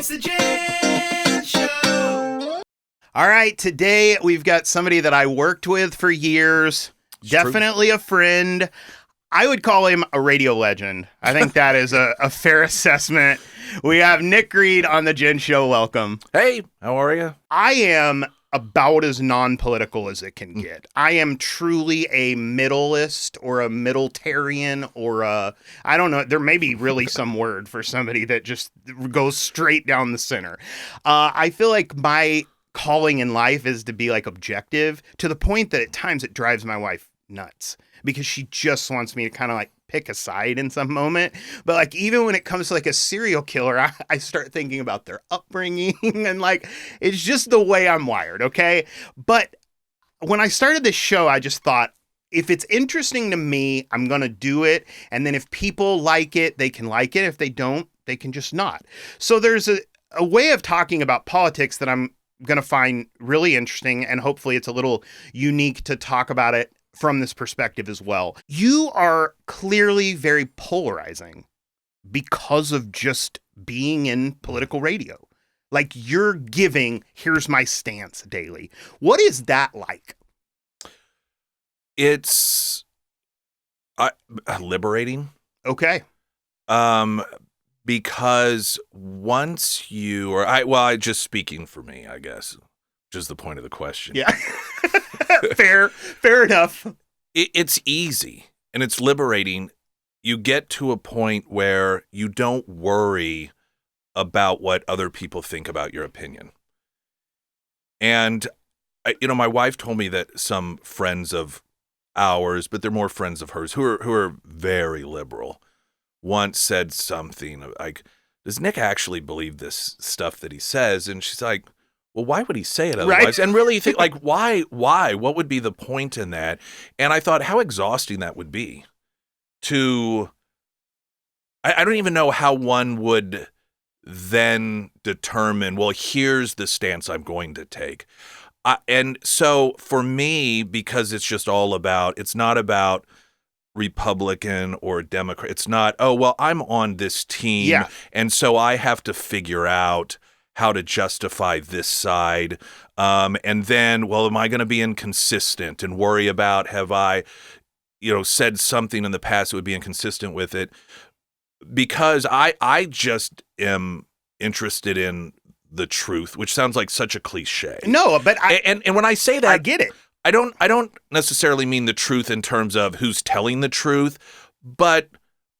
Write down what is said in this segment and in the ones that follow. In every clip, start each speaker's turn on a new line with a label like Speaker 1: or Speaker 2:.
Speaker 1: It's the Jen Show.
Speaker 2: All right, today we've got somebody that I worked with for years, definitely a friend. I would call him a radio legend. I think that is a fair assessment. We have Nick Reed on the Jen Show. Welcome.
Speaker 3: Hey, how are you?
Speaker 2: I am about as non-political as it can get. I am truly a middleist or a middletarian or I don't know, there may be really some word for somebody that just goes straight down the center. I feel like my calling in life is to be like objective to the point that at times it drives my wife nuts because she just wants me to kind of like pick a side in some moment. But like, even when it comes to like a serial killer, I start thinking about their upbringing and like, it's just the way I'm wired. Okay. But when I started this show, I just thought, if it's interesting to me, I'm going to do it. And then if people like it, they can like it. If they don't, they can just not. So there's a way of talking about politics that I'm going to find really interesting. And hopefully it's a little unique to talk about it from this perspective as well. You are clearly very polarizing because of just being in political radio. Like, you're giving, here's my stance daily. What is that like?
Speaker 3: It's liberating.
Speaker 2: Okay.
Speaker 3: Because once you, I just speaking for me, I guess, which is the point of the question.
Speaker 2: Yeah. Fair enough.
Speaker 3: It's easy and it's liberating. You get to a point where you don't worry about what other people think about your opinion. And, my wife told me that some friends of ours, but they're more friends of hers who are very liberal, once said something like, does Nick actually believe this stuff that he says? And she's like, well, why would he say it otherwise?
Speaker 2: Right.
Speaker 3: And really you think, like, why? What would be the point in that? And I thought how exhausting that would be I don't even know how one would then determine, well, here's the stance I'm going to take. And so for me, because it's just all about, it's not about Republican or Democrat. It's not, oh, well, I'm on this team.
Speaker 2: Yeah.
Speaker 3: And so I have to figure out how to justify this side. And then, well, am I going to be inconsistent and worry about, have I, said something in the past that would be inconsistent with it? Because I just am interested in the truth, which sounds like such a cliche.
Speaker 2: No, but
Speaker 3: and when I say that,
Speaker 2: I get it.
Speaker 3: I don't necessarily mean the truth in terms of who's telling the truth, but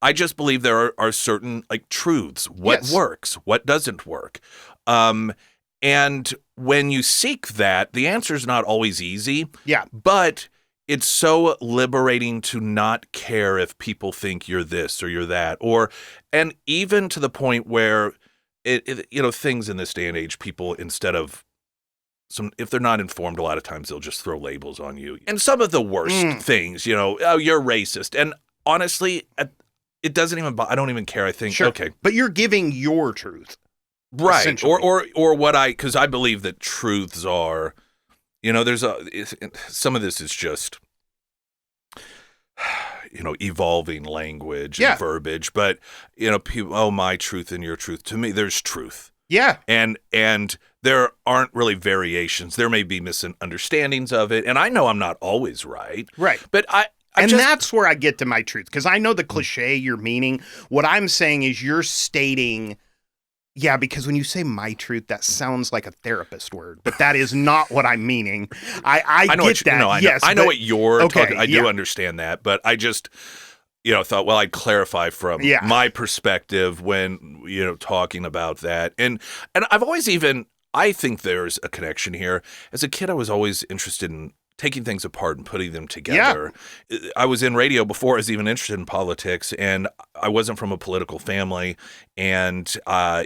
Speaker 3: I just believe there are certain like truths, what
Speaker 2: Yes.
Speaker 3: works, what doesn't work. And when you seek that, the answer is not always easy.
Speaker 2: Yeah.
Speaker 3: But it's so liberating to not care if people think you're this or you're that, and even to the point where things in this day and age, people, instead of if they're not informed, a lot of times they'll just throw labels on you. And some of the worst things, oh, you're racist. And honestly, it doesn't even, I don't even care. I think,
Speaker 2: Sure.
Speaker 3: okay.
Speaker 2: But you're giving your truth.
Speaker 3: Right.
Speaker 2: Essentially.
Speaker 3: Or because I believe that truths are, there's some of this is just, evolving language and verbiage, but, people, oh, my truth and your truth. To me, there's truth.
Speaker 2: Yeah.
Speaker 3: And there aren't really variations. There may be misunderstandings of it. And I know I'm not always right.
Speaker 2: Right.
Speaker 3: But
Speaker 2: that's where I get to my truth. Because I know the cliche you're meaning. What I'm saying is you're stating, yeah, because when you say my truth, that sounds like a therapist word. But that is not what I'm meaning. I
Speaker 3: know
Speaker 2: get that.
Speaker 3: I know what you're
Speaker 2: okay,
Speaker 3: talking. I do understand that. But I just, thought, well, I'd clarify from my perspective when, talking about that. And I've always I think there's a connection here. As a kid, I was always interested in taking things apart and putting them together. Yeah. I was in radio before I was even interested in politics, and I wasn't from a political family. And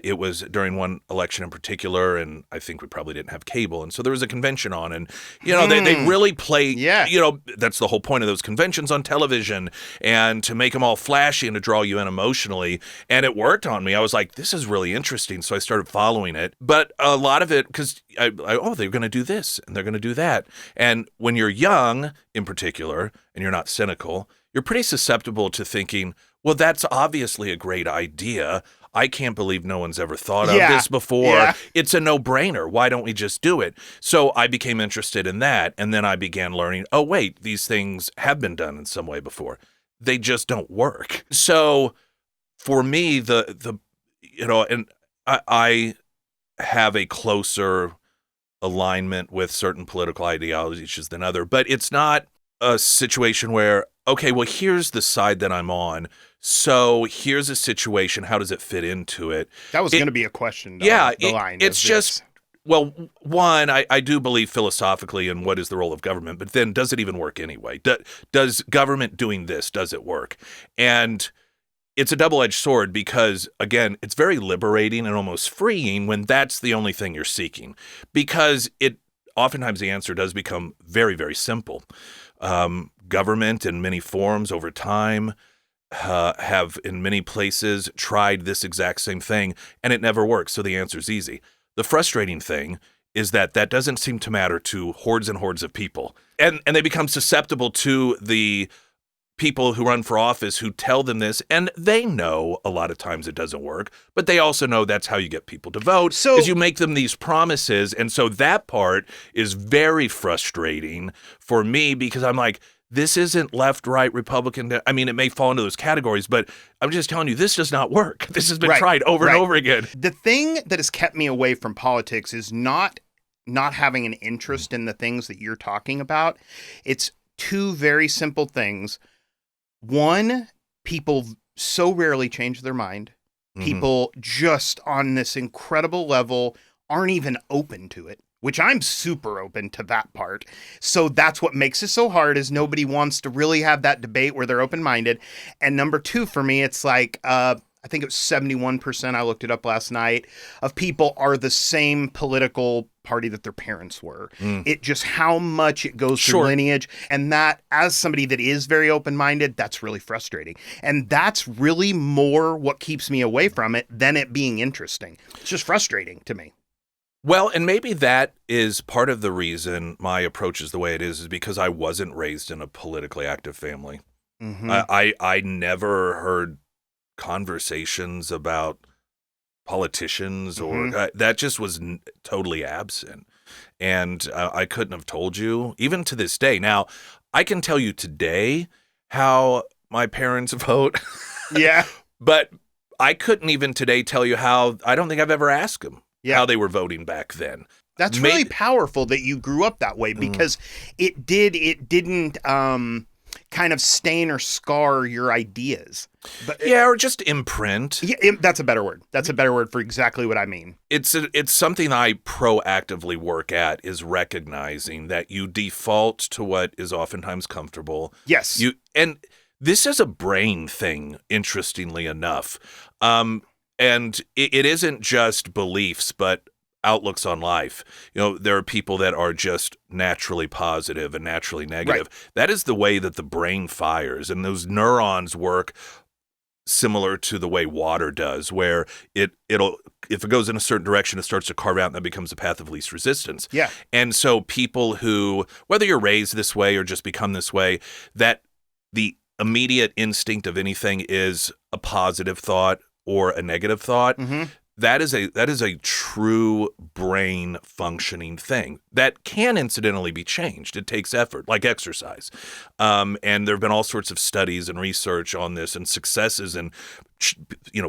Speaker 3: it was during one election in particular, and I think we probably didn't have cable. And so there was a convention on, and, they really play, that's the whole point of those conventions on television, and to make them all flashy and to draw you in emotionally. And it worked on me. I was like, this is really interesting. So I started following it. But a lot of it, because they're going to do this and they're going to do that. And when you're young, in particular, and you're not cynical, you're pretty susceptible to thinking, well, that's obviously a great idea. I can't believe no one's ever thought of
Speaker 2: Yeah.
Speaker 3: this before.
Speaker 2: Yeah.
Speaker 3: It's a no-brainer. Why don't we just do it? So I became interested in that, and then I began learning, oh, wait, these things have been done in some way before. They just don't work. So for me, and I have a closer alignment with certain political ideologies than other, but it's not a situation where, okay, well, here's the side that I'm on. So here's a situation. How does it fit into it?
Speaker 2: That was going to be a question.
Speaker 3: Yeah,
Speaker 2: the line.
Speaker 3: It's just, well, one, I do believe philosophically in what is the role of government, but then does it even work anyway? Does government doing this, does it work? And it's a double-edged sword because, again, it's very liberating and almost freeing when that's the only thing you're seeking, because oftentimes the answer does become very, very simple. Government in many forms over time have in many places tried this exact same thing, and it never works, so the answer's easy. The frustrating thing is that doesn't seem to matter to hordes and hordes of people, and they become susceptible to the people who run for office who tell them this, and they know a lot of times it doesn't work, but they also know that's how you get people to vote, is you make them these promises. And so that part is very frustrating for me because I'm like, this isn't left, right, Republican. I mean, it may fall into those categories, but I'm just telling you, this does not work. This has been tried over and over again.
Speaker 2: The thing that has kept me away from politics is not having an interest in the things that you're talking about. It's two very simple things. One, people so rarely change their mind. People just on this incredible level aren't even open to it, which I'm super open to that part. So that's what makes it so hard, is nobody wants to really have that debate where they're open-minded. And number two, for me, it's like, I think it was 71%, I looked it up last night, of people are the same political party that their parents were. It just how much it goes through lineage. And that, as somebody that is very open-minded, that's really frustrating. And that's really more what keeps me away from it than it being interesting. It's just frustrating to me.
Speaker 3: Well, and maybe that is part of the reason my approach is the way it is because I wasn't raised in a politically active family. I never heard conversations about politicians or that just was totally absent. And I couldn't have told you, even to this day. Now, I can tell you today how my parents vote.
Speaker 2: Yeah.
Speaker 3: But I couldn't even today tell you how, I don't think I've ever asked them how they were voting back then.
Speaker 2: That's really powerful that you grew up that way, because it didn't kind of stain or scar your ideas. But
Speaker 3: or just imprint.
Speaker 2: Yeah, that's a better word. That's a better word for exactly what I mean.
Speaker 3: It's something I proactively work at, is recognizing that you default to what is oftentimes comfortable.
Speaker 2: Yes.
Speaker 3: And this is a brain thing, interestingly enough. And it isn't just beliefs, but outlooks on life. There are people that are just naturally positive and naturally negative. Right. That is the way that the brain fires, and those neurons work similar to the way water does, where it'll if it goes in a certain direction, it starts to carve out, and that becomes a path of least resistance.
Speaker 2: Yeah.
Speaker 3: And so people who, whether you're raised this way or just become this way, that the immediate instinct of anything is a positive thought or a negative thought. That is a true brain functioning thing that can incidentally be changed. It takes effort, like exercise. And there have been all sorts of studies and research on this, and successes, and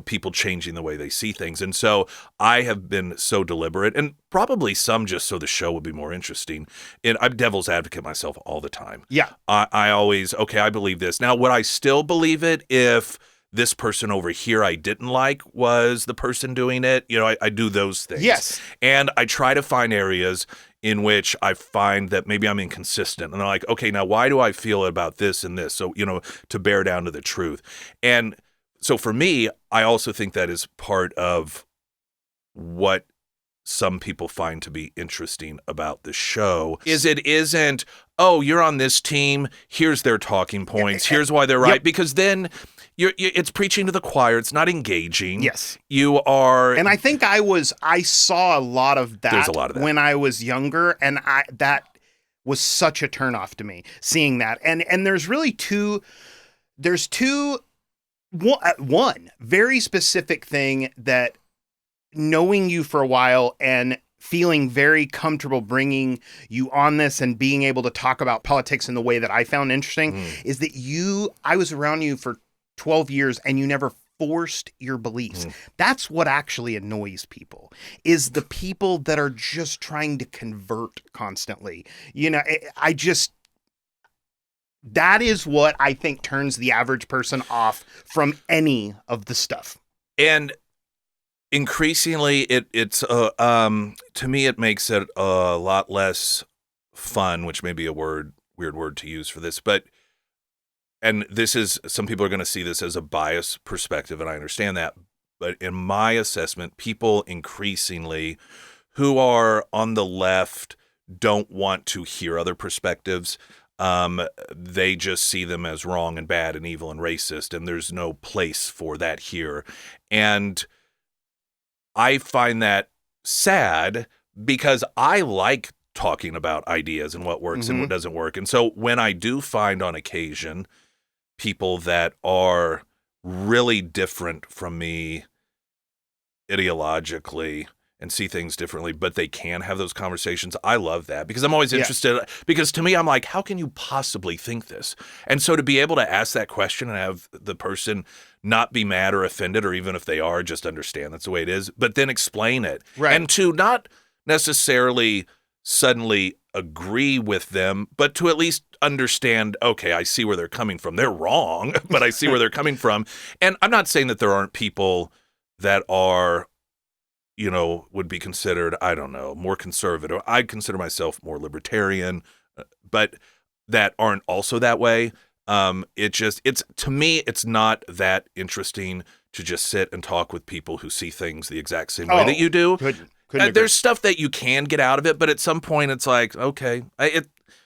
Speaker 3: people changing the way they see things. And so I have been so deliberate, and probably some just so the show would be more interesting. And I'm devil's advocate myself all the time.
Speaker 2: Yeah.
Speaker 3: I always, I believe this. Now, would I still believe it if this person over here I didn't like was the person doing it? I do those things.
Speaker 2: Yes.
Speaker 3: And I try to find areas in which I find that maybe I'm inconsistent. And I'm like, okay, now why do I feel about this and this? So, to bear down to the truth. And so for me, I also think that is part of what some people find to be interesting about the show, is it isn't, oh, you're on this team, here's their talking points, here's why they're right. Yep. Because then it's preaching to the choir. It's not engaging.
Speaker 2: Yes.
Speaker 3: You are.
Speaker 2: And I think I saw a lot of that,
Speaker 3: There's a lot of that
Speaker 2: when I was younger, and that was such a turnoff to me, seeing that. And there's really two One very specific thing that, knowing you for a while and feeling very comfortable bringing you on this and being able to talk about politics in the way that I found interesting, is that I was around you for 12 years and you never forced your beliefs. That's what actually annoys people, is the people that are just trying to convert constantly. That is what I think turns the average person off from any of the stuff.
Speaker 3: And increasingly, it's to me, it makes it a lot less fun, which may be a weird word to use for this, and this is, some people are going to see this as a biased perspective, and I understand that. But in my assessment, people increasingly who are on the left don't want to hear other perspectives. They just see them as wrong and bad and evil and racist, and there's no place for that here. And I find that sad because I like talking about ideas and what works and what doesn't work. And so when I do find on occasion people that are really different from me ideologically and see things differently, but they can have those conversations, I love that, because I'm always interested, because to me, I'm like, how can you possibly think this? And so to be able to ask that question and have the person not be mad or offended, or even if they are, just understand that's the way it is, but then explain it.
Speaker 2: Right.
Speaker 3: And to not necessarily suddenly agree with them, but to at least understand, okay, I see where they're coming from. They're wrong, but I see where they're coming from. And I'm not saying that there aren't people that are, would be considered, I don't know, more conservative. I'd consider myself more libertarian, but that aren't also that way. It's to me, it's not that interesting to just sit and talk with people who see things the exact same way that you do. There's stuff that you can get out of it, but at some point it's like, okay.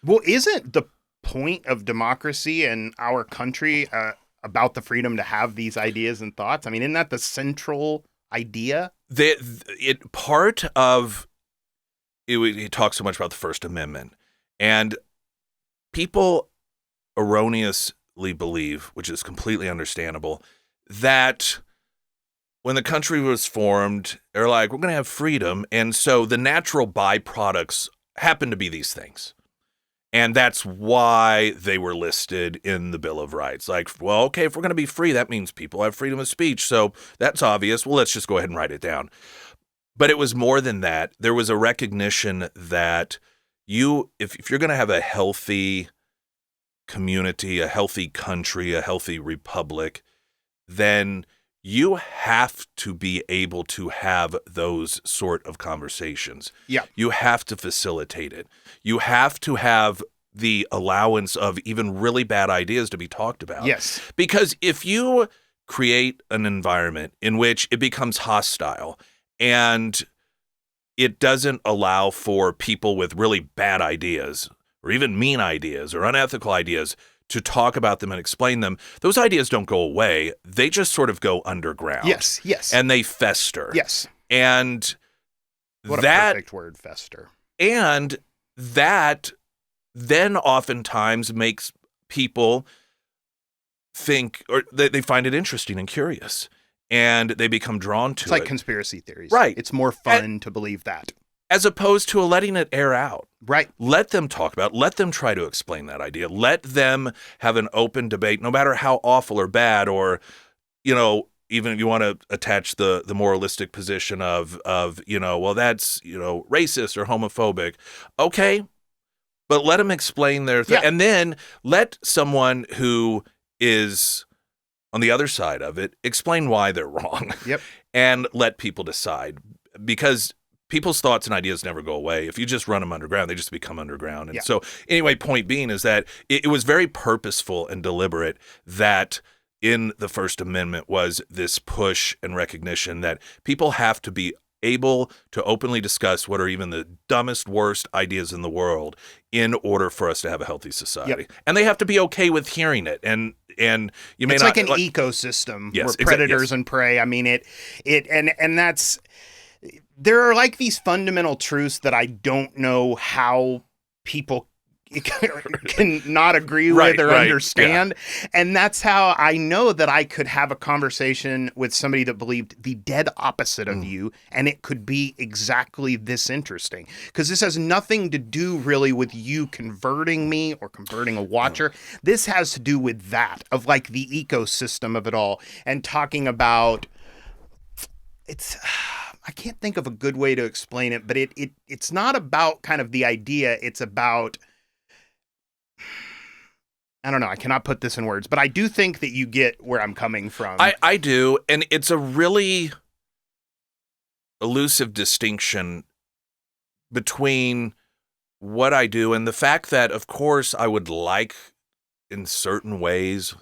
Speaker 2: Well, isn't the point of democracy in our country about the freedom to have these ideas and thoughts? I mean, isn't that the central idea?
Speaker 3: Part of it, he talks so much about the First Amendment, and people erroneously believe, which is completely understandable, that when the country was formed, they're like, we're going to have freedom. And so the natural byproducts happen to be these things. And that's why they were listed in the Bill of Rights. Like, well, okay, if we're going to be free, that means people have freedom of speech. So that's obvious. Well, let's just go ahead and write it down. But it was more than that. There was a recognition that if you're going to have a healthy community, a healthy country, a healthy republic, then you have to be able to have those sort of conversations.
Speaker 2: Yeah.
Speaker 3: You have to facilitate it. You have to have the allowance of even really bad ideas to be talked about.
Speaker 2: Yes.
Speaker 3: Because if you create an environment in which it becomes hostile and it doesn't allow for people with really bad ideas or even mean ideas or unethical ideas to talk about them and explain them, those ideas don't go away. They just sort of go underground.
Speaker 2: Yes, yes.
Speaker 3: And they fester.
Speaker 2: Yes.
Speaker 3: And
Speaker 2: what a perfect word, fester.
Speaker 3: And that then oftentimes makes people think, or they find it interesting and curious, and they become drawn to it.
Speaker 2: It's like conspiracy theories.
Speaker 3: Right.
Speaker 2: It's more fun to believe that.
Speaker 3: As opposed to letting it air out.
Speaker 2: Right.
Speaker 3: Let them talk about it. Let them try to explain that idea. Let them have an open debate, no matter how awful or bad, or, even if you want to attach the moralistic position of, well, that's, racist or homophobic. Okay. But let them explain their thing. Yeah. And then let someone who is on the other side of it explain why they're wrong.
Speaker 2: Yep.
Speaker 3: And let people decide, because people's thoughts and ideas never go away. If you just run them underground, they just become underground. And so anyway, point being is that it was very purposeful and deliberate that in the First Amendment was this push and recognition that people have to be able to openly discuss what are even the dumbest, worst ideas in the world in order for us to have a healthy society. Yep. And they have to be okay with hearing it. And you may
Speaker 2: it's
Speaker 3: not
Speaker 2: like an ecosystem
Speaker 3: where
Speaker 2: predators and prey. I mean, and that's, there are like these fundamental truths that I don't know how people can not agree with or understand. Yeah. And that's how I know that I could have a conversation with somebody that believed the dead opposite of you, and it could be exactly this interesting. Because this has nothing to do really with you converting me or converting a watcher. This has to do with that, of like the ecosystem of it all, and talking about I can't think of a good way to explain it, but it's not about kind of the idea. It's about, I don't know. I cannot put this in words, but I do think that you get where I'm coming from.
Speaker 3: I do. And it's a really elusive distinction between what I do and the fact that, of course, I would like in certain ways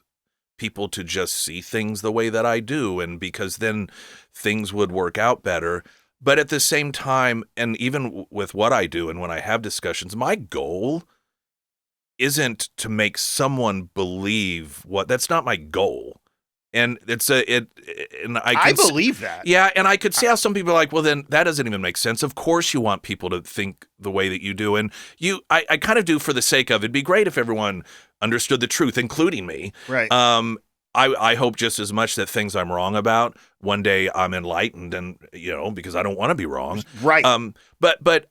Speaker 3: people to just see things the way that I do, and because then things would work out better. But at the same time, and even with what I do and when I have discussions, my goal isn't to make someone believe that's not my goal. And I
Speaker 2: believe that.
Speaker 3: Yeah, and I could see how some people are like, well, then that doesn't even make sense. Of course you want people to think the way that you do. And I kind of do for the sake of, it'd be great if everyone understood the truth, including me.
Speaker 2: Right.
Speaker 3: I hope just as much that things I'm wrong about, one day I'm enlightened, and because I don't want to be wrong.
Speaker 2: Right.
Speaker 3: But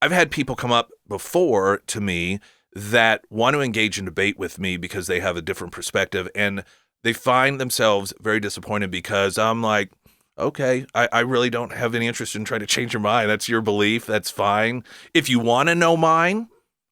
Speaker 3: I've had people come up before to me that want to engage in debate with me because they have a different perspective, and they find themselves very disappointed because I'm like, okay, I really don't have any interest in trying to change your mind. That's your belief. That's fine. If you want to know mine,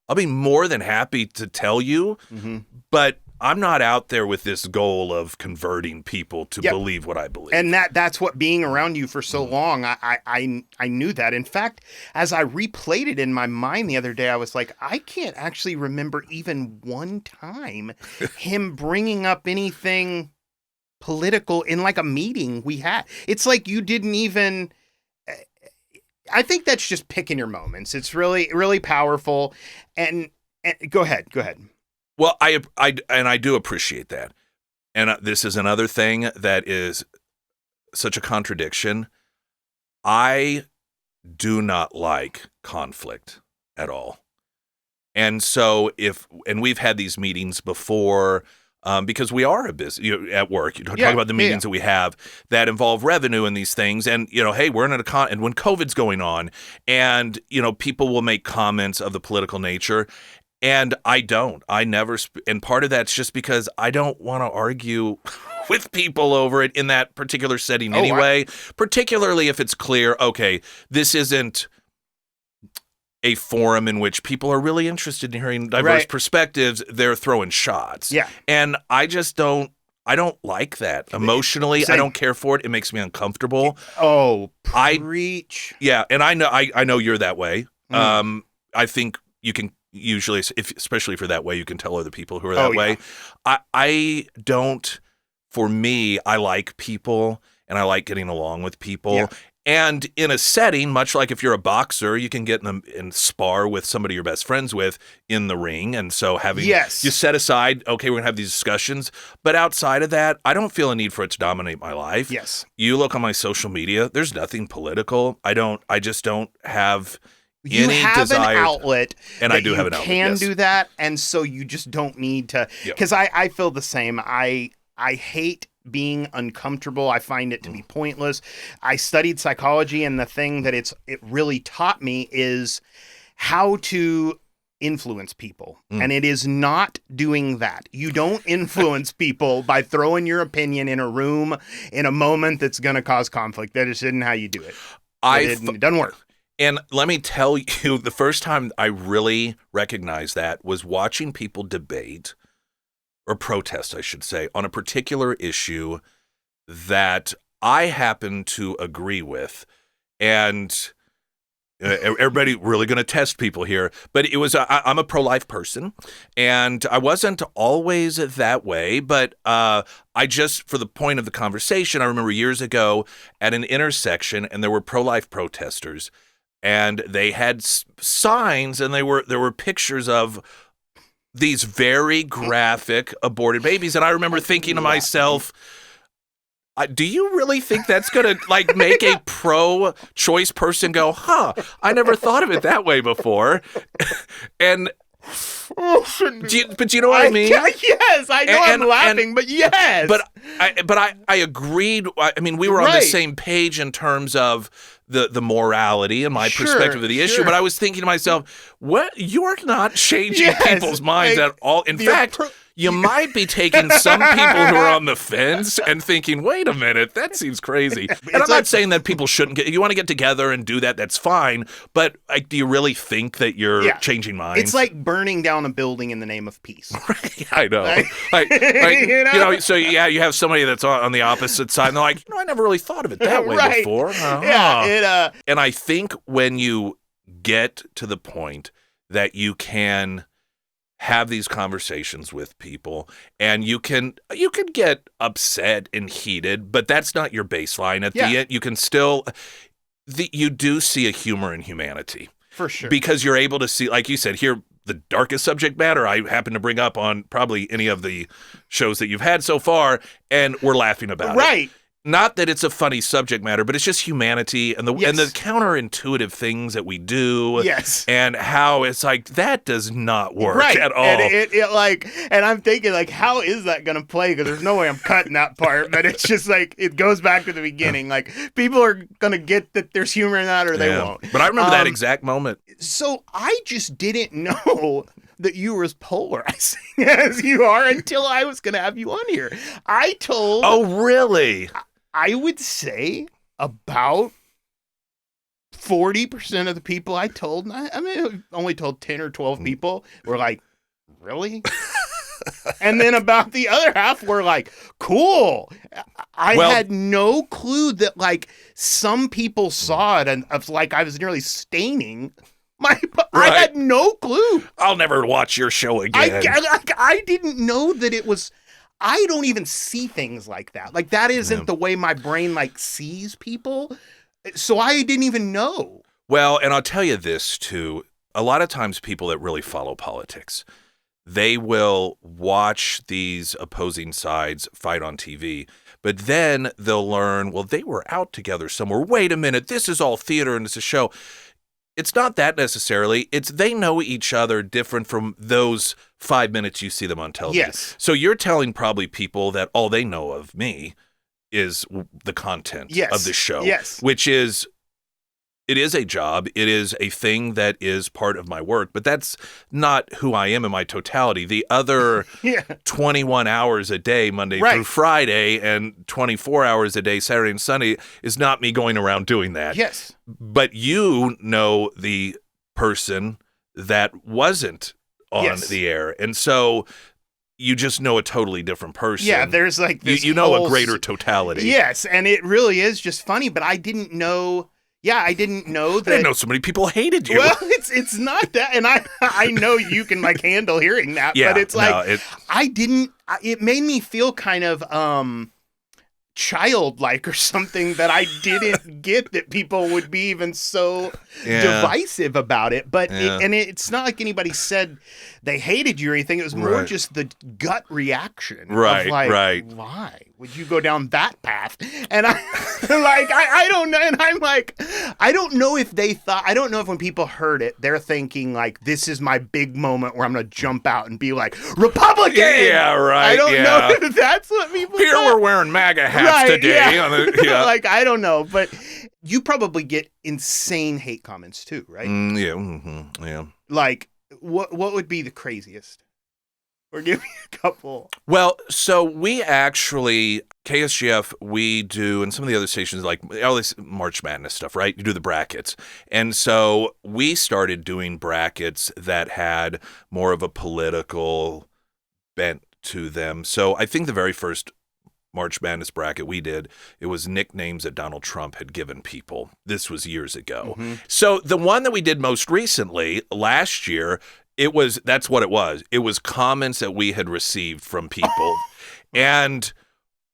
Speaker 3: I'll be more than happy to tell you. Mm-hmm. But I'm not out there with this goal of converting people to believe what I believe.
Speaker 2: And that's what being around you for so long, I knew that. In fact, as I replayed it in my mind the other day, I was like, I can't actually remember even one time him bringing up anything political in like a meeting we had. It's like you didn't even... I think that's just picking your moments. It's really, really powerful. And go ahead.
Speaker 3: Well, I do appreciate that. And this is another thing that is such a contradiction. I do not like conflict at all. And so we've had these meetings before, because we are a business, at work, talk about the meetings that we have that involve revenue and these things. And, hey, we're in and when COVID's going on, and, people will make comments of the political nature. And I never, and part of that's just because I don't want to argue with people over it in that particular setting anyway, particularly if it's clear, okay, this isn't a forum in which people are really interested in hearing diverse perspectives. They're throwing shots.
Speaker 2: Yeah.
Speaker 3: And I don't like that emotionally. Same. I don't care for it. It makes me uncomfortable.
Speaker 2: Oh, preach.
Speaker 3: And I know you're that way. I think you can usually, especially for that way, you can tell other people who are that way. I don't, for me, I like people and I like getting along with people. Yeah. And in a setting, much like if you're a boxer, you can get and spar with somebody you're best friends with in the ring. And so you set aside, okay, we're going to have these discussions. But outside of that, I don't feel a need for it to dominate my life.
Speaker 2: Yes.
Speaker 3: You look on my social media, there's nothing political. I just don't have...
Speaker 2: You have an outlet,
Speaker 3: and I do have an outlet.
Speaker 2: You can do that, and so you just don't need to. Because I feel the same. I hate being uncomfortable. I find it to be pointless. I studied psychology, and the thing that it really taught me is how to influence people. And it is not doing that. You don't influence people by throwing your opinion in a room in a moment that's going to cause conflict. That just isn't how you do it. It doesn't work.
Speaker 3: And let me tell you, the first time I really recognized that was watching people debate, or protest, I should say, on a particular issue that I happen to agree with. And everybody really going to test people here, but it was, I'm a pro-life person, and I wasn't always that way, but I just, for the point of the conversation, I remember years ago at an intersection, and there were pro-life protesters. And they had signs, and there were pictures of these very graphic aborted babies. And I remember thinking to myself, Do you really think that's going to like make a pro-choice person go, huh, I never thought of it that way before? And but you know what I mean?
Speaker 2: Yes, I know I'm laughing, but yes.
Speaker 3: But I agreed. I mean, we were on the same page in terms of the morality and my perspective of the issue. But I was thinking to myself, what? You're not changing people's minds at all. In fact, you might be taking some people who are on the fence and thinking, wait a minute, that seems crazy. And I'm not saying that people shouldn't you want to get together and do that, that's fine. But like, do you really think that you're changing minds?
Speaker 2: It's like burning down a building in the name of peace.
Speaker 3: Right, I know. Like, so you have somebody that's on the opposite side, and they're like, I never really thought of it that way before.
Speaker 2: Yeah,
Speaker 3: and I think when you get to the point that you can have these conversations with people, and you can get upset and heated, but that's not your baseline. At the end, you can still you do see a humor in humanity.
Speaker 2: For sure.
Speaker 3: Because you're able to see, like you said, here, the darkest subject matter I happen to bring up on probably any of the shows that you've had so far, and we're laughing about it.
Speaker 2: Right.
Speaker 3: Not that it's a funny subject matter, but it's just humanity and the counterintuitive things that we do.
Speaker 2: Yes.
Speaker 3: And how it's like, that does not work at all.
Speaker 2: And I'm thinking, like, how is that going to play? Because there's no way I'm cutting that part. But it's just like, it goes back to the beginning. Like, people are going to get that there's humor in that or they won't.
Speaker 3: But I remember that exact moment.
Speaker 2: So I just didn't know that you were as polarizing as you are until I was going to have you on here.
Speaker 3: Oh, really?
Speaker 2: I would say about 40% of the people I told, I mean, I only told 10 or 12 people, were like, really? And then about the other half were like, cool. I had no clue that, like, some people saw it and of like I was nearly staining my. I had no clue.
Speaker 3: I'll never watch your show again.
Speaker 2: I didn't know that it was. I don't even see things like that. Like, that isn't the way my brain, like, sees people. So I didn't even know.
Speaker 3: Well, and I'll tell you this, too. A lot of times people that really follow politics, they will watch these opposing sides fight on TV, but then they'll learn, well, they were out together somewhere. Wait a minute, this is all theater and it's a show. It's not that necessarily. It's they know each other different from those 5 minutes you see them on television.
Speaker 2: Yes.
Speaker 3: So you're telling probably people that all they know of me is the content of the show.
Speaker 2: Yes.
Speaker 3: Which is, it is a job. It is a thing that is part of my work, but that's not who I am in my totality. The other 21 hours a day, Monday through Friday, and 24 hours a day, Saturday and Sunday, is not me going around doing that.
Speaker 2: Yes.
Speaker 3: But you know the person that wasn't on the air. And so you just know a totally different person.
Speaker 2: Yeah, there's like this
Speaker 3: you know a greater totality.
Speaker 2: Yes, and it really is just funny, but I didn't know. Yeah, I didn't know that.
Speaker 3: I didn't know so many people hated you.
Speaker 2: Well, it's not that, and I know you can like handle hearing that, but it's like I didn't. It made me feel kind of childlike or something that I didn't get that people would be even so divisive about it. But it's not like anybody said they hated you or anything. It was more just the gut reaction.
Speaker 3: Right,
Speaker 2: of like, why would you go down that path? And I don't know. And I'm like, I don't know if they thought, I don't know if when people heard it, they're thinking like, this is my big moment where I'm going to jump out and be like, Republican!
Speaker 3: Yeah, right.
Speaker 2: I don't know if that's what people
Speaker 3: Here
Speaker 2: thought.
Speaker 3: We're wearing MAGA hats today.
Speaker 2: Yeah. Like, I don't know. But you probably get insane hate comments too, right?
Speaker 3: Yeah.
Speaker 2: Like, what would be the craziest? Or give me a couple.
Speaker 3: Well, so we actually, KSGF, we do, and some of the other stations, like all this March Madness stuff, right? You do the brackets. And so we started doing brackets that had more of a political bent to them. So I think the very first March Madness bracket we did, it was nicknames that Donald Trump had given people. This was years ago. Mm-hmm. So the one that we did most recently, last year, that's what it was. It was comments that we had received from people. And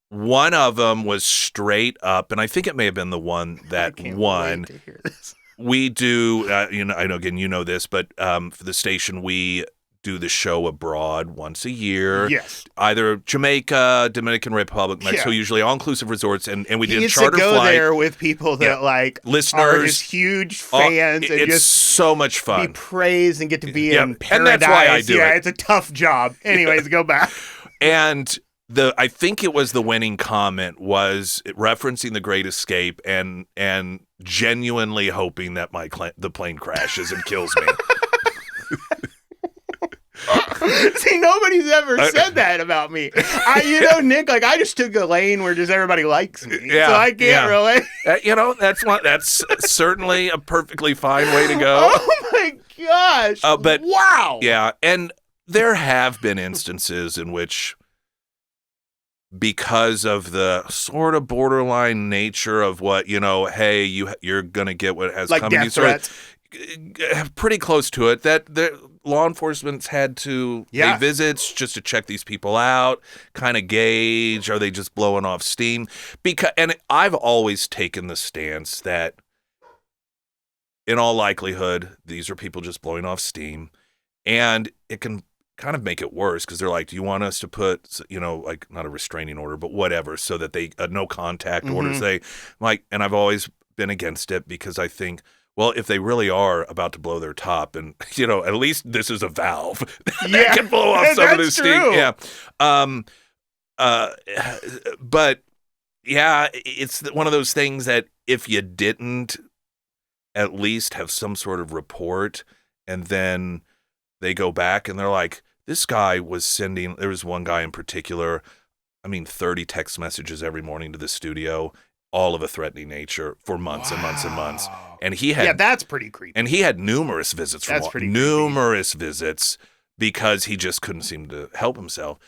Speaker 3: one of them was straight up, and I think it may have been the one that won.
Speaker 2: Wait to hear this.
Speaker 3: We do, I know, again, you know this, but for the station, we do the show abroad once a year.
Speaker 2: Yes.
Speaker 3: Either Jamaica, Dominican Republic, Mexico, usually all-inclusive resorts, and we did a charter
Speaker 2: go
Speaker 3: flight.
Speaker 2: there with people that like
Speaker 3: listeners,
Speaker 2: are just huge fans, and
Speaker 3: it's
Speaker 2: just
Speaker 3: so much fun.
Speaker 2: Be praised and get to be in paradise.
Speaker 3: And that's why I do it.
Speaker 2: It's a tough job. Anyways, go back.
Speaker 3: And I think it was the winning comment was referencing The Great Escape and genuinely hoping that the plane crashes and kills me.
Speaker 2: See, nobody's ever said that about me. Nick, like I just took a lane where just everybody likes me, so I can't really.
Speaker 3: That's certainly a perfectly fine way to go.
Speaker 2: Oh my gosh!
Speaker 3: But
Speaker 2: wow,
Speaker 3: yeah, and there have been instances in which, because of the sort of borderline nature of what hey, you're gonna get what has
Speaker 2: like
Speaker 3: coming.
Speaker 2: Death threats.
Speaker 3: Pretty close to it. That the law enforcement's had to pay visits just to check these people out, kind of gauge, are they just blowing off steam? And I've always taken the stance that, in all likelihood, these are people just blowing off steam, and it can kind of make it worse because they're like, do you want us to put, like not a restraining order, but whatever, so that they no contact orders. And I've always been against it because I think, well, if they really are about to blow their top, and at least this is a valve that can blow off some of this steam. Yeah. But yeah, it's one of those things that if you didn't at least have some sort of report, and then they go back and they're like, this guy was sending. There was one guy in particular. 30 text messages every morning to the studio, all of a threatening nature for months and months and months. And he had
Speaker 2: that's pretty creepy.
Speaker 3: And he had numerous visits from visits because he just couldn't seem to help himself.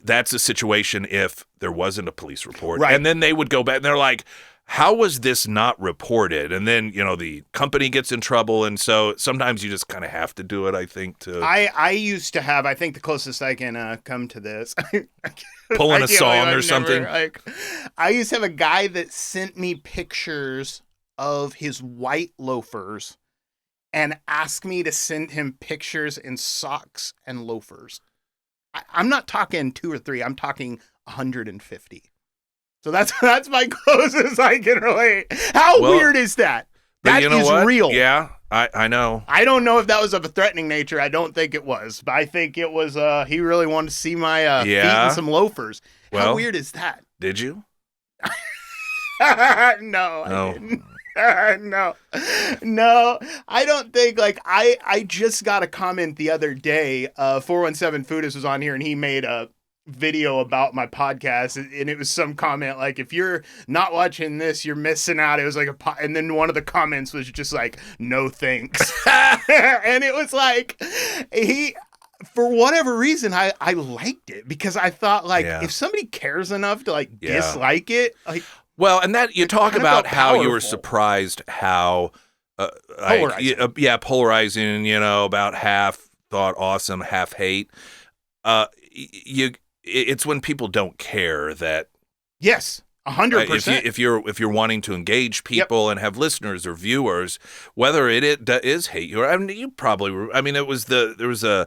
Speaker 3: That's a situation if there wasn't a police report. Right. And then they would go back and they're like, how was this not reported? And then, the company gets in trouble. And so sometimes you just kind of have to do it, I think.
Speaker 2: I used to have, I think the closest I can come to this.
Speaker 3: Pulling a song or something.
Speaker 2: I used to have a guy that sent me pictures of his white loafers and asked me to send him pictures in socks and loafers. I'm not talking 2 or 3. I'm talking 150. So that's my closest I can relate. How weird is that? That is real.
Speaker 3: Yeah, I know.
Speaker 2: I don't know if that was of a threatening nature. I don't think it was. But I think it was, he really wanted to see my feet and some loafers. How weird is that?
Speaker 3: Did you?
Speaker 2: No, I didn't. No, I don't think, I just got a comment the other day. 417 Foodist was on here and he made a video about my podcast, and it was some comment like, if you're not watching this, you're missing out. It was like and then one of the comments was just like, no thanks. And it was like, for whatever reason, I liked it because I thought if somebody cares enough to dislike it,
Speaker 3: well, and that you talk about how you were surprised how polarizing, about half thought awesome, half hate. It's when people don't care that.
Speaker 2: Yes, 100%.
Speaker 3: If you're wanting to engage people and have listeners or viewers, whether it is hate you, you probably. There was a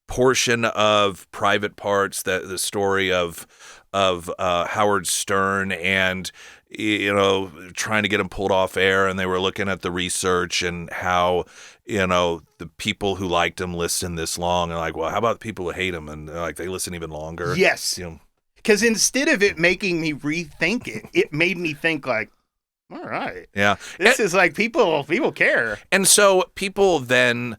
Speaker 3: portion of Private Parts, that the story of Howard Stern and trying to get him pulled off air, and they were looking at the research and how the people who liked him listened this long, and like, well, how about the people who hate him, and they listen even longer?
Speaker 2: Yes, because instead of it making me rethink it, it made me think all right, this is people care, and
Speaker 3: so people then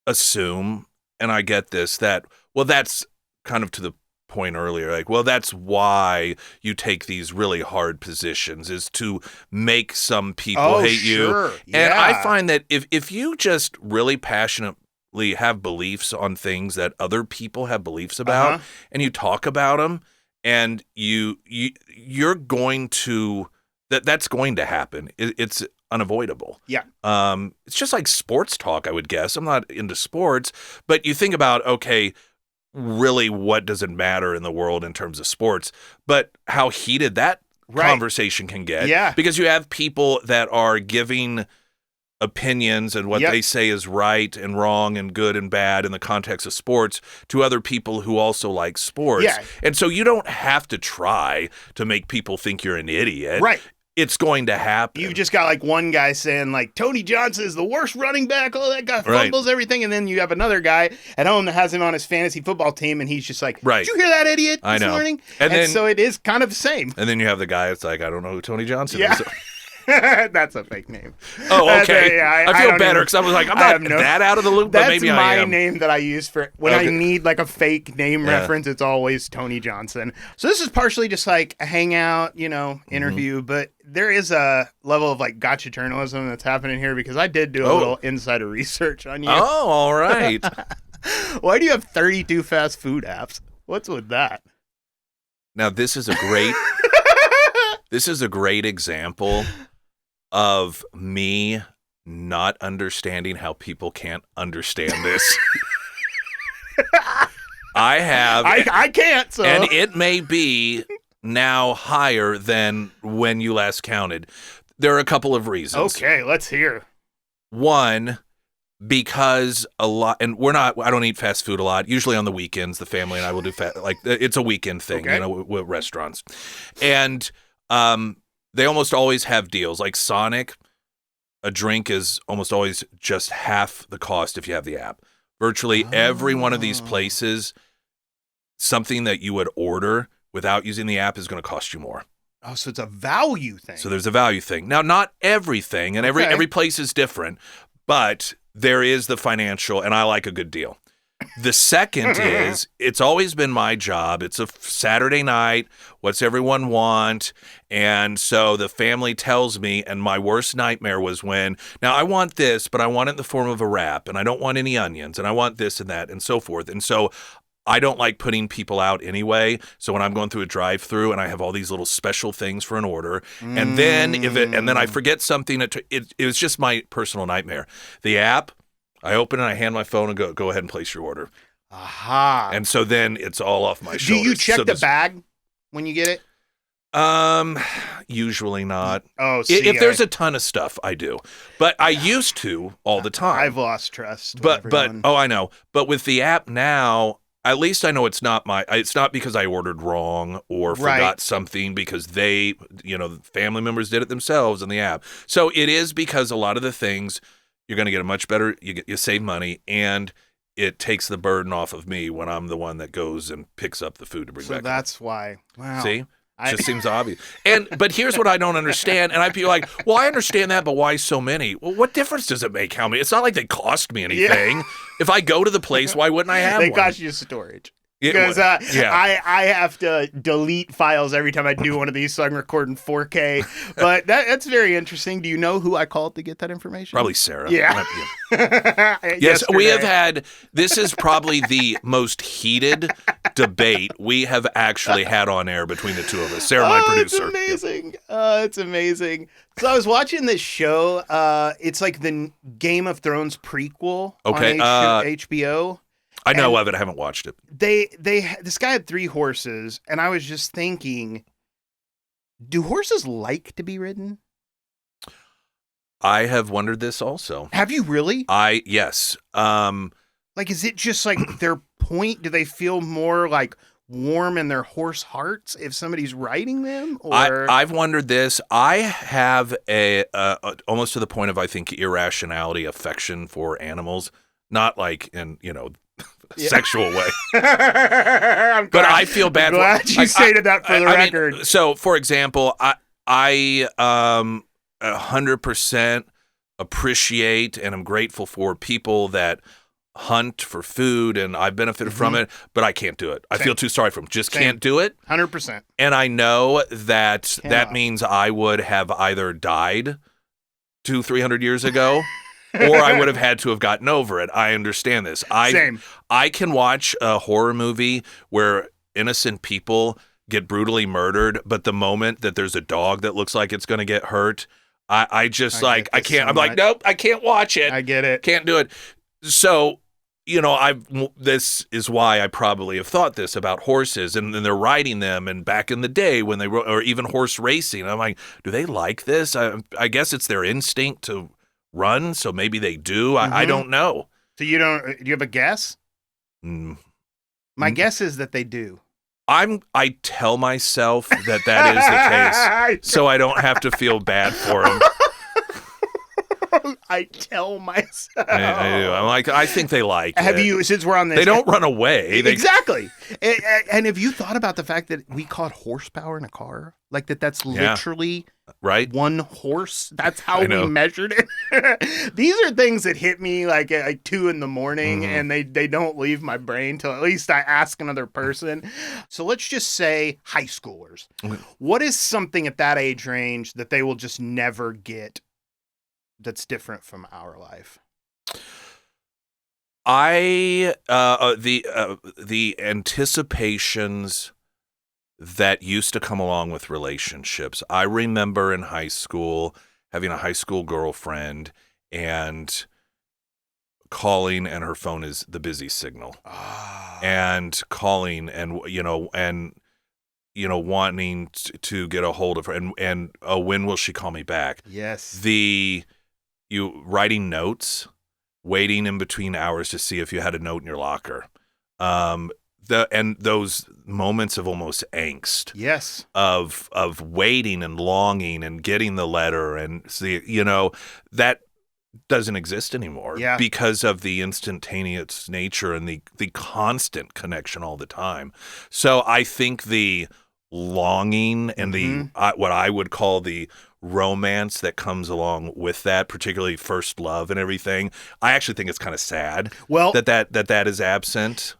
Speaker 3: assume, and I get this, that that's kind of to the point earlier, that's why you take these really hard positions, is to make some people hate you. And I find that if you just really passionately have beliefs on things that other people have beliefs about, and you talk about them, and you're going to that's going to happen. It's unavoidable.
Speaker 2: Yeah.
Speaker 3: It's just like sports talk, I would guess. I'm not into sports, but you think about, really, what does it matter in the world in terms of sports, but how heated that conversation can get.
Speaker 2: Yeah.
Speaker 3: Because you have people that are giving opinions and what they say is right and wrong and good and bad in the context of sports to other people who also like sports.
Speaker 2: Yeah.
Speaker 3: And so you don't have to try to make people think you're an idiot.
Speaker 2: Right.
Speaker 3: It's going to happen.
Speaker 2: You've just got like one guy saying like Tony Johnson is the worst running back. Oh, that guy fumbles everything. And then you have another guy at home that has him on his fantasy football team, and he's just like, did you hear that idiot this morning? And then, so it is kind of the same.
Speaker 3: And then you have the guy that's like, I don't know who Tony Johnson is.
Speaker 2: That's a fake name.
Speaker 3: Oh, okay. I feel better because I was like, I'm not that out of the loop, but maybe I am.
Speaker 2: That's my name that I use for when I need like a fake name reference. It's always Tony Johnson. So this is partially just like a hangout, interview, but there is a level of like gotcha journalism that's happening here because I did do a little insider research on you.
Speaker 3: Oh, all right.
Speaker 2: Why do you have 32 fast food apps? What's with that?
Speaker 3: Now this is a great example of me not understanding how people can't understand this. I can't, so. And it may be now higher than when you last counted. There are a couple of reasons.
Speaker 2: Okay, let's hear.
Speaker 3: One, because a lot, and I don't eat fast food a lot. Usually on the weekends, the family and I will do it's a weekend thing, with restaurants. And they almost always have deals. Like Sonic, a drink is almost always just half the cost if you have the app. Virtually every one of these places, something that you would order without using the app is going to cost you more.
Speaker 2: Oh, so it's a value thing.
Speaker 3: So there's a value thing. Now, not everything, and every place is different, but there is the financial, and I like a good deal. The second is, it's always been my job. It's a Saturday night. What's everyone want? And so the family tells me, and my worst nightmare was when, now I want this, but I want it in the form of a wrap, and I don't want any onions, and I want this and that, and so forth. And so I don't like putting people out anyway. So when I'm going through a drive-through and I have all these little special things for an order, and then I forget something, it was just my personal nightmare. The app, I open it, I hand my phone and go ahead and place your order.
Speaker 2: Aha.
Speaker 3: And so then it's all off my shoulders.
Speaker 2: Do you check the bag when you get it?
Speaker 3: Usually not.
Speaker 2: Oh, see,
Speaker 3: if there's a ton of stuff, I do. But I used to all the time.
Speaker 2: I've lost trust.
Speaker 3: But I know. But with the app now, at least I know it's not because I ordered wrong or forgot something because the family members did it themselves in the app. So it is because a lot of the things you're going to get a much better, you save money, and it takes the burden off of me when I'm the one that goes and picks up the food to bring back. So
Speaker 2: that's why. Wow.
Speaker 3: See? It just seems obvious. But here's what I don't understand. And I'd be like, well, I understand that, but why so many? Well, what difference does it make how many? It's not like they cost me anything. Yeah. If I go to the place, why wouldn't I have one?
Speaker 2: They cost you storage. Because I have to delete files every time I do one of these, so I can record in 4K. But that's very interesting. Do you know who I called to get that information?
Speaker 3: Probably Sarah.
Speaker 2: Yeah.
Speaker 3: Yes, we have had, this is probably the most heated debate we have actually had on air between the two of us. Sarah, my producer.
Speaker 2: It's amazing. It's amazing. So I was watching this show. It's like the Game of Thrones prequel on HBO.
Speaker 3: I know of it. I haven't watched it.
Speaker 2: This guy had 3 horses, and I was just thinking, do horses like to be ridden?
Speaker 3: I have wondered this also.
Speaker 2: Have you really?
Speaker 3: Yes.
Speaker 2: Like, is it just like their point? Do they feel more like warm in their horse hearts if somebody's riding them? Or
Speaker 3: I've wondered this. I have a almost to the point of, I think, irrationality, affection for animals, not like in sexual way. But I feel bad.
Speaker 2: I'm glad you stated that for the record.
Speaker 3: So, for example, I 100% appreciate and I'm grateful for people that hunt for food, and I've benefited from it, but I can't do it. I feel too sorry for them. Just can't do it.
Speaker 2: 100%.
Speaker 3: And I know that means I would have either died 200-300 years ago, or I would have had to have gotten over it. I understand this.
Speaker 2: Same.
Speaker 3: I can watch a horror movie where innocent people get brutally murdered, but the moment that there's a dog that looks like it's going to get hurt, I can't. I'm like, nope, I can't watch it.
Speaker 2: I get it.
Speaker 3: Can't do it. So, this is why I probably have thought this about horses, and they're riding them, and back in the day when or even horse racing, I'm like, do they like this? I guess it's their instinct to run, so maybe they do. I don't know.
Speaker 2: So do you have a guess? My guess is that they do.
Speaker 3: I tell myself that is the case, so I don't have to feel bad for them.
Speaker 2: I tell myself.
Speaker 3: I do. I'm like, I think they like
Speaker 2: Have
Speaker 3: it.
Speaker 2: you, since we're on this.
Speaker 3: They don't run away.
Speaker 2: Exactly. And have you thought about the fact that we call it horsepower in a car? Like that's literally
Speaker 3: right?
Speaker 2: 1 horse. That's how we measured it. These are things that hit me like at 2 a.m, and they don't leave my brain till at least I ask another person. So let's just say high schoolers. What is something at that age range that they will just never get that's different from our life?
Speaker 3: The anticipations that used to come along with relationships. I remember in high school having a high school girlfriend and calling, and her phone is the busy signal, and calling, and wanting to get a hold of her, and when will she call me back?
Speaker 2: Yes.
Speaker 3: You writing notes, waiting in between hours to see if you had a note in your locker. And those moments of almost angst.
Speaker 2: Yes.
Speaker 3: Of waiting and longing and getting the letter, and that doesn't exist anymore.
Speaker 2: Yeah.
Speaker 3: Because of the instantaneous nature and the constant connection all the time. So I think the longing and the what I would call the romance that comes along with that, particularly first love and everything, I actually think it's kind of sad.
Speaker 2: Well,
Speaker 3: that is absent.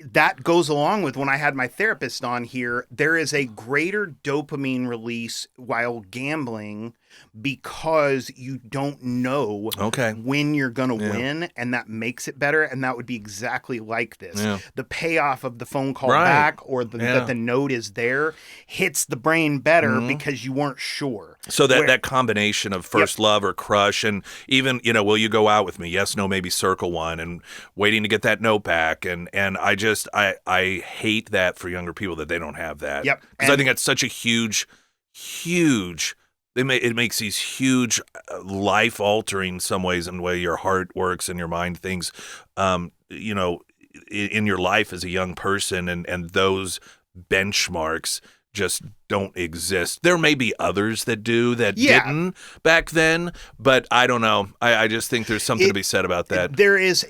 Speaker 2: That goes along with when I had my therapist on here. There is a greater dopamine release while gambling because you don't know when you're going to win, and that makes it better. And that would be exactly like this. Yeah. The payoff of the phone call back or that the note is there hits the brain better because you weren't sure.
Speaker 3: So that combination of first love or crush, and even, will you go out with me? Yes, no, maybe, circle one, and waiting to get that note back. And I hate that for younger people that they don't have that.
Speaker 2: Yep.
Speaker 3: Because I think that's such a huge it makes these huge life-altering some ways in the way your heart works and your mind thinks, in your life as a young person, and those benchmarks just don't exist. There may be others that do that didn't back then, but I don't know. I just think there's something to be said about that.
Speaker 2: There's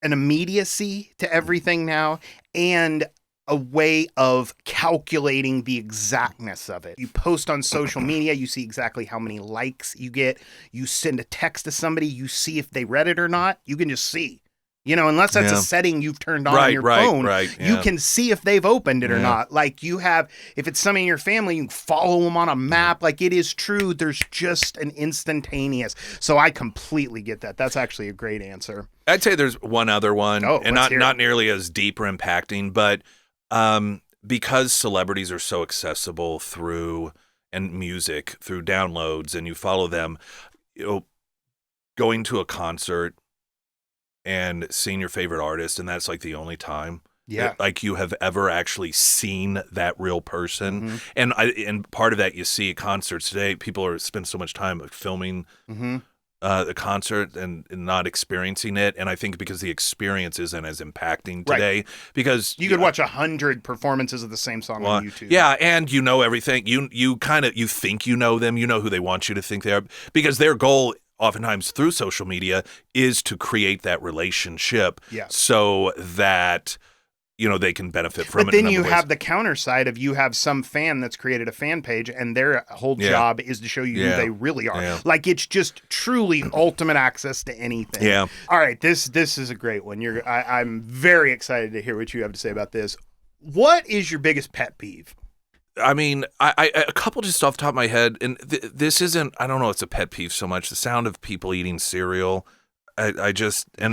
Speaker 2: an immediacy to everything now, and a way of calculating the exactness of it. You post on social media, you see exactly how many likes you get. You send a text to somebody, you see if they read it or not. You can just see. Unless that's a setting you've turned on your phone, you can see if they've opened it or not. Like if it's somebody in your family, you can follow them on a map. Like, it is true. There's just an instantaneous. So I completely get that. That's actually a great answer.
Speaker 3: I'd say there's one other one, and not nearly as deep or impacting, but because celebrities are so accessible and music through downloads, and you follow them, going to a concert and seeing your favorite artist, and that's like the only time like you have ever actually seen that real person. And part of that, you see at concerts today, people spend so much time filming the concert and not experiencing it. And I think because the experience isn't as impacting today, because
Speaker 2: you could watch 100 performances of the same song on YouTube.
Speaker 3: Yeah, and everything. You think you know them, who they want you to think they are, because their goal oftentimes through social media is to create that relationship so that they can benefit from it.
Speaker 2: But then you have the counter side of, you have some fan that's created a fan page, and their whole job is to show you who they really are. Yeah. Like, it's just truly ultimate access to anything.
Speaker 3: Yeah.
Speaker 2: All right, this is a great one. I'm very excited to hear what you have to say about this. What is your biggest pet peeve?
Speaker 3: I mean, I a couple just off the top of my head, and this isn't, I don't know, it's a pet peeve so much. The sound of people eating cereal. And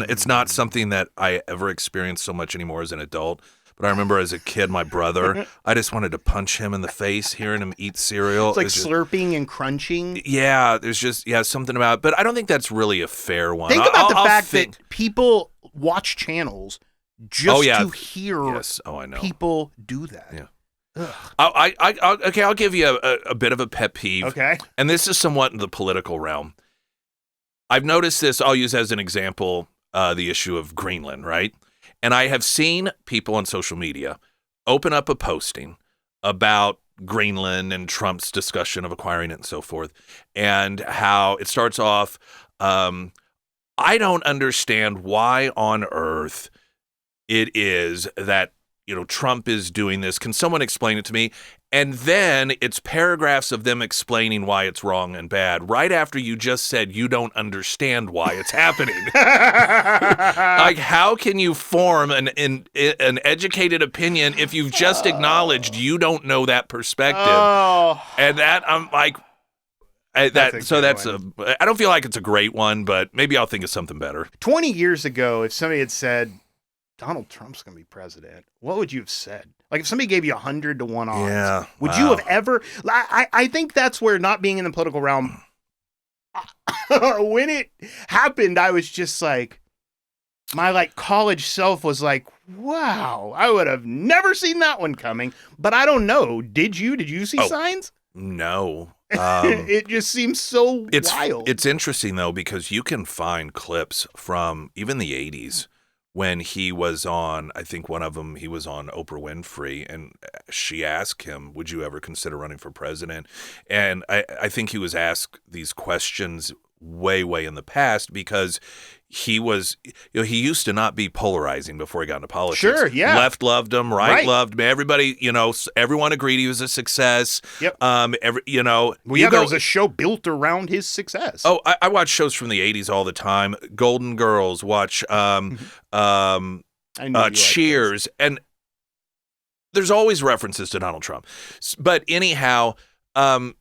Speaker 3: it's not something that I ever experienced so much anymore as an adult. But I remember as a kid, my brother, I just wanted to punch him in the face, hearing him eat cereal.
Speaker 2: It's like slurping and crunching.
Speaker 3: Yeah, there's just, something about it. But I don't think that's really a fair one.
Speaker 2: Think about the fact that people watch channels just to hear
Speaker 3: I know.
Speaker 2: people do that.
Speaker 3: Yeah. Okay, I'll give you a bit of a pet peeve.
Speaker 2: Okay.
Speaker 3: And this is somewhat in the political realm. I've noticed this. I'll use as an example the issue of Greenland, right? And I have seen people on social media open up a posting about Greenland and Trump's discussion of acquiring it and so forth, and how it starts off, I don't understand why on earth it is that, Trump is doing this. Can someone explain it to me? And then it's paragraphs of them explaining why it's wrong and bad, right after you just said you don't understand why it's happening. Like, how can you form an educated opinion if you've just acknowledged you don't know that perspective?
Speaker 2: Oh.
Speaker 3: And that, I'm like, I don't feel like it's a great one, but maybe I'll think of something better.
Speaker 2: 20 years ago, if somebody had said, Donald Trump's going to be president, what would you have said? Like, if somebody gave you 100 to 1 odds, would you have ever? I think that's where, not being in the political realm, when it happened, I was just like, my college self was like, wow, I would have never seen that one coming. But I don't know. Did you see signs?
Speaker 3: No.
Speaker 2: It just seems so wild.
Speaker 3: It's interesting, though, because you can find clips from even the 80s when he was on, I think one of them, he was on Oprah Winfrey, and she asked him, would you ever consider running for president? And I think he was asked these questions way in the past because he was, he used to not be polarizing before he got into politics.
Speaker 2: Sure, yeah.
Speaker 3: Left loved him, right loved him. Everybody, everyone agreed he was a success.
Speaker 2: Yep.
Speaker 3: There
Speaker 2: was a show built around his success.
Speaker 3: Oh, I watch shows from the 80s all the time. Golden Girls, watch Cheers, and there's always references to Donald Trump. But anyhow,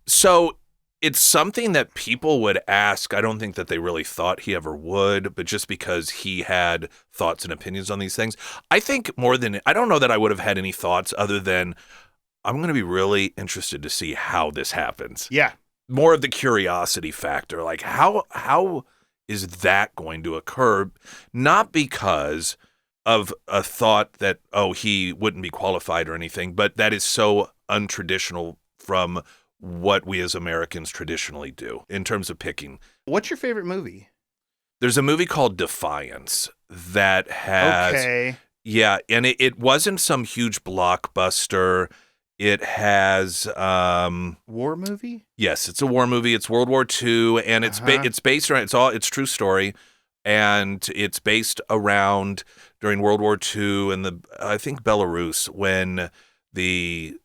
Speaker 3: so it's something that people would ask. I don't think that they really thought he ever would, but just because he had thoughts and opinions on these things, I think I don't know that I would have had any thoughts other than I'm going to be really interested to see how this happens.
Speaker 2: Yeah.
Speaker 3: More of the curiosity factor. Like, how is that going to occur? Not because of a thought that, he wouldn't be qualified or anything, but that is so untraditional from what we as Americans traditionally do in terms of picking.
Speaker 2: What's your favorite movie?
Speaker 3: There's a movie called Defiance that has...
Speaker 2: Okay.
Speaker 3: Yeah, and it wasn't some huge blockbuster. It has...
Speaker 2: war movie?
Speaker 3: Yes, it's a war movie. It's World War II, and it's based around... It's true story, and it's based around during World War II and I think Belarus, when the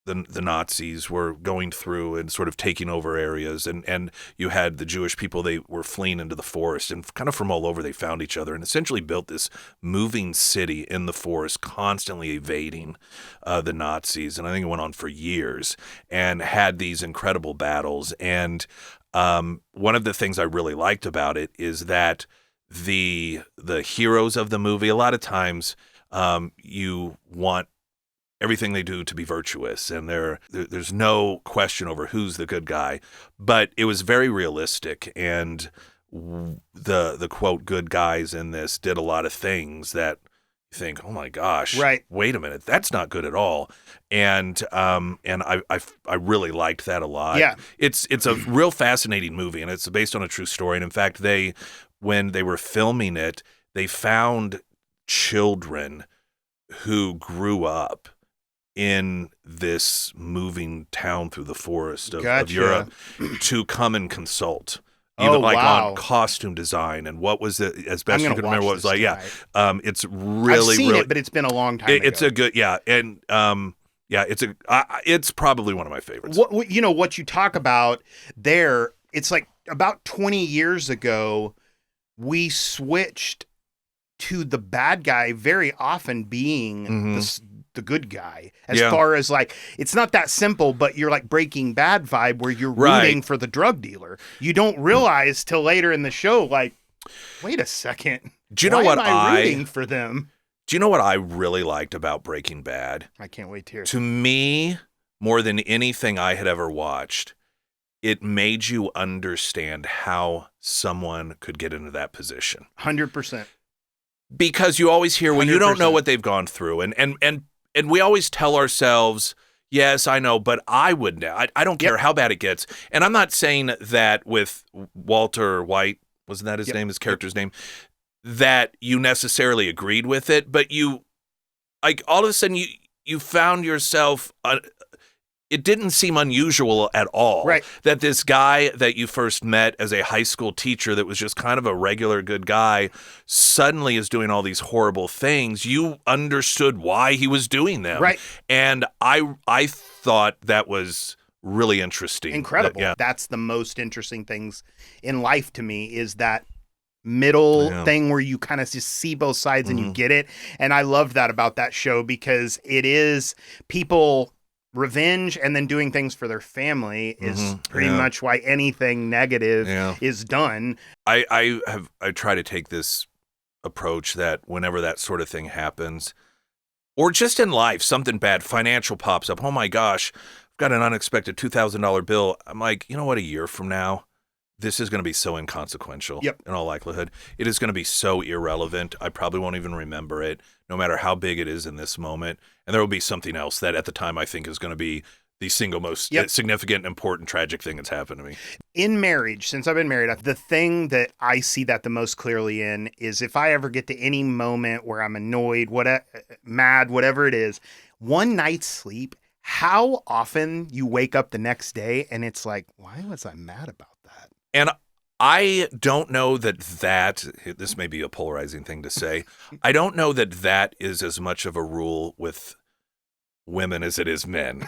Speaker 3: Nazis were going through and sort of taking over areas, and you had the Jewish people, they were fleeing into the forest, and kind of from all over they found each other and essentially built this moving city in the forest, constantly evading the Nazis. And I think it went on for years and had these incredible battles. And one of the things I really liked about it is that the heroes of the movie, a lot of times you want everything they do to be virtuous, and there's no question over who's the good guy, but it was very realistic, and the quote good guys in this did a lot of things that you think, oh my gosh,
Speaker 2: right,
Speaker 3: wait a minute, that's not good at all. And I really liked that a lot.
Speaker 2: Yeah,
Speaker 3: it's a real fascinating movie, and it's based on a true story. And in fact, when they were filming it, they found children who grew up in this moving town through the forest of Europe to come and consult, even on costume design and what was it, as best you can remember what it was like.
Speaker 2: Tonight.
Speaker 3: Yeah, it's really,
Speaker 2: I've seen it, but it's been a long time ago.
Speaker 3: It's a good, and it's probably one of my favorites.
Speaker 2: What you talk about there, it's like about 20 years ago, we switched to the bad guy very often being the good guy, as far as like, it's not that simple, but you're like Breaking Bad vibe where you're rooting for the drug dealer. You don't realize till later in the show, like, wait a second.
Speaker 3: Do you know what
Speaker 2: I'm rooting for them?
Speaker 3: Do you know what I really liked about Breaking Bad?
Speaker 2: I can't wait to hear.
Speaker 3: To me, more than anything I had ever watched, it made you understand how someone could get into that position.
Speaker 2: 100%.
Speaker 3: Because you always hear, well,
Speaker 2: 100%.
Speaker 3: you don't know what they've gone through, and and we always tell ourselves, yes, I know, but I would know. I don't care how bad it gets. And I'm not saying that with Walter White, wasn't that his name, his character's name, that you necessarily agreed with it, but you, like, all of a sudden you found yourself, it didn't seem unusual at all that this guy that you first met as a high school teacher that was just kind of a regular good guy suddenly is doing all these horrible things. You understood why he was doing them. Right. And I thought that was really interesting.
Speaker 2: Incredible. That's the most interesting things in life to me, is that middle thing where you kind of just see both sides and you get it. And I love that about that show, because it is people revenge and then doing things for their family is pretty much why anything negative is done.
Speaker 3: I try to take this approach that whenever that sort of thing happens, or just in life, something bad, financial pops up, oh my gosh, I've got an unexpected $2,000 bill. I'm like, you know what, a year from now, this is going to be so inconsequential in all likelihood. It is going to be so irrelevant. I probably won't even remember it, no matter how big it is in this moment. And there will be something else that at the time I think is going to be the single most significant, important, tragic thing that's happened to me.
Speaker 2: In marriage, since I've been married, the thing that I see that the most clearly in is if I ever get to any moment where I'm annoyed, mad, whatever it is, one night's sleep, how often you wake up the next day and it's like, why was I mad about that?
Speaker 3: And I don't know that this may be a polarizing thing to say. I don't know that is as much of a rule with women as it is men.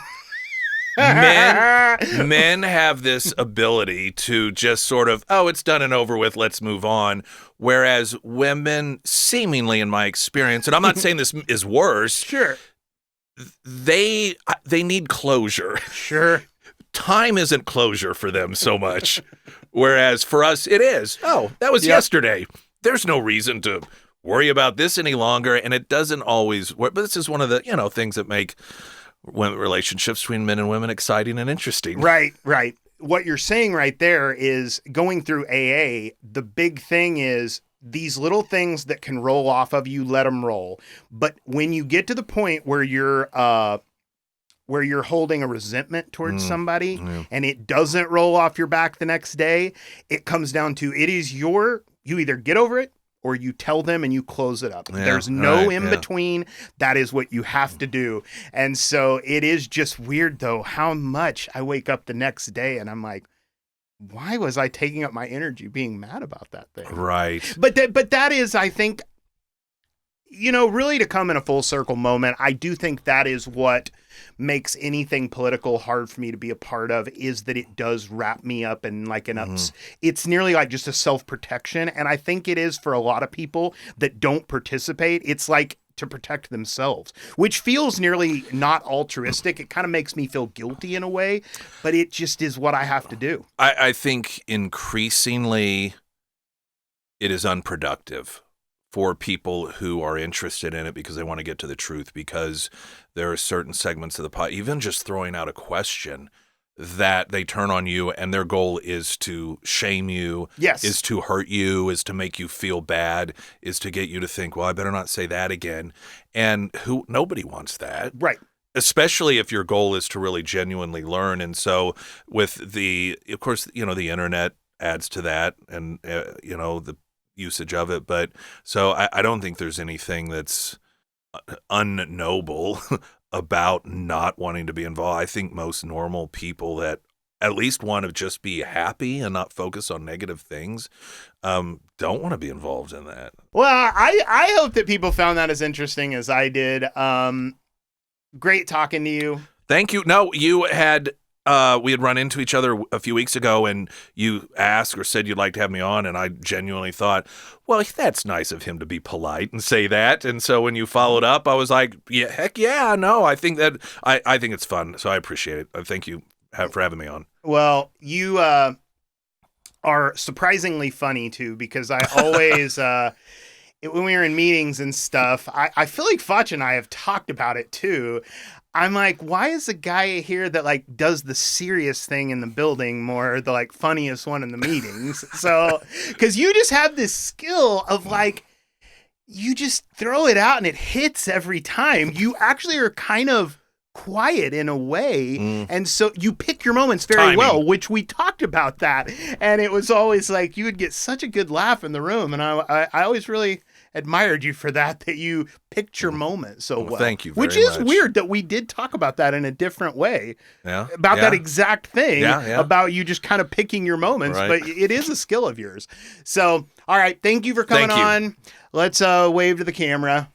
Speaker 3: Men have this ability to just sort of, oh, it's done and over with, let's move on. Whereas women, seemingly in my experience, and I'm not saying this is worse.
Speaker 2: Sure.
Speaker 3: They need closure.
Speaker 2: Sure.
Speaker 3: Time isn't closure for them so much. Whereas for us, it is. Oh, that was yesterday. There's no reason to worry about this any longer. And it doesn't always work. But this is one of the, things that make relationships between men and women exciting and interesting.
Speaker 2: Right. What you're saying right there is, going through AA, the big thing is these little things that can roll off of you, let them roll. But when you get to the point where you're holding a resentment towards somebody and it doesn't roll off your back the next day, it comes down to, you either get over it or you tell them and you close it up. There's no in between. That is what you have to do. And so it is just weird, though, how much I wake up the next day and I'm like, why was I taking up my energy being mad about that thing?
Speaker 3: Right.
Speaker 2: But that is, I think, really to come in a full circle moment, I do think that is what makes anything political hard for me to be a part of, is that it does wrap me up in like it's nearly like just a self-protection. And I think it is for a lot of people that don't participate. It's like to protect themselves, which feels nearly not altruistic. It kind of makes me feel guilty in a way, but it just is what I have to do.
Speaker 3: I think increasingly it is unproductive for people who are interested in it because they want to get to the truth, because there are certain segments of the pot, even just throwing out a question, that they turn on you and their goal is to shame you, is to hurt you, is to make you feel bad, is to get you to think, well, I better not say that again. And nobody wants that.
Speaker 2: Right.
Speaker 3: Especially if your goal is to really genuinely learn. And so with of course, the internet adds to that, and, the usage of it. But so I don't think there's anything that's unnoble about not wanting to be involved. I think most normal people that at least want to just be happy and not focus on negative things don't want to be involved in that.
Speaker 2: Well, I hope that people found that as interesting as I did. Great talking to you.
Speaker 3: Thank you. No, you had we had run into each other a few weeks ago, and you asked or said you'd like to have me on, and I genuinely thought, well, that's nice of him to be polite and say that. And so when you followed up, I was like, yeah, heck yeah, no, I think I think it's fun, so I appreciate it. Thank you for having me on.
Speaker 2: Well, you are surprisingly funny too, because I always when we were in meetings and stuff, I feel like Foch and I have talked about it too. I'm like, why is the guy here that like does the serious thing in the building more the like funniest one in the meetings? So, because you just have this skill of like, you just throw it out and it hits every time. You actually are kind of quiet in a way. And so you pick your moments very well, which we talked about that. And it was always like you would get such a good laugh in the room. And I always really admired you for that you picked your moment so well.
Speaker 3: Thank you very
Speaker 2: much. Which is
Speaker 3: much.
Speaker 2: weird that we did talk about that in a different way.
Speaker 3: Yeah.
Speaker 2: About that exact thing.
Speaker 3: Yeah.
Speaker 2: About you just kind of picking your moments.
Speaker 3: Right.
Speaker 2: But it is a skill of yours. So, all right. Thank you for coming on. Let's wave to the camera.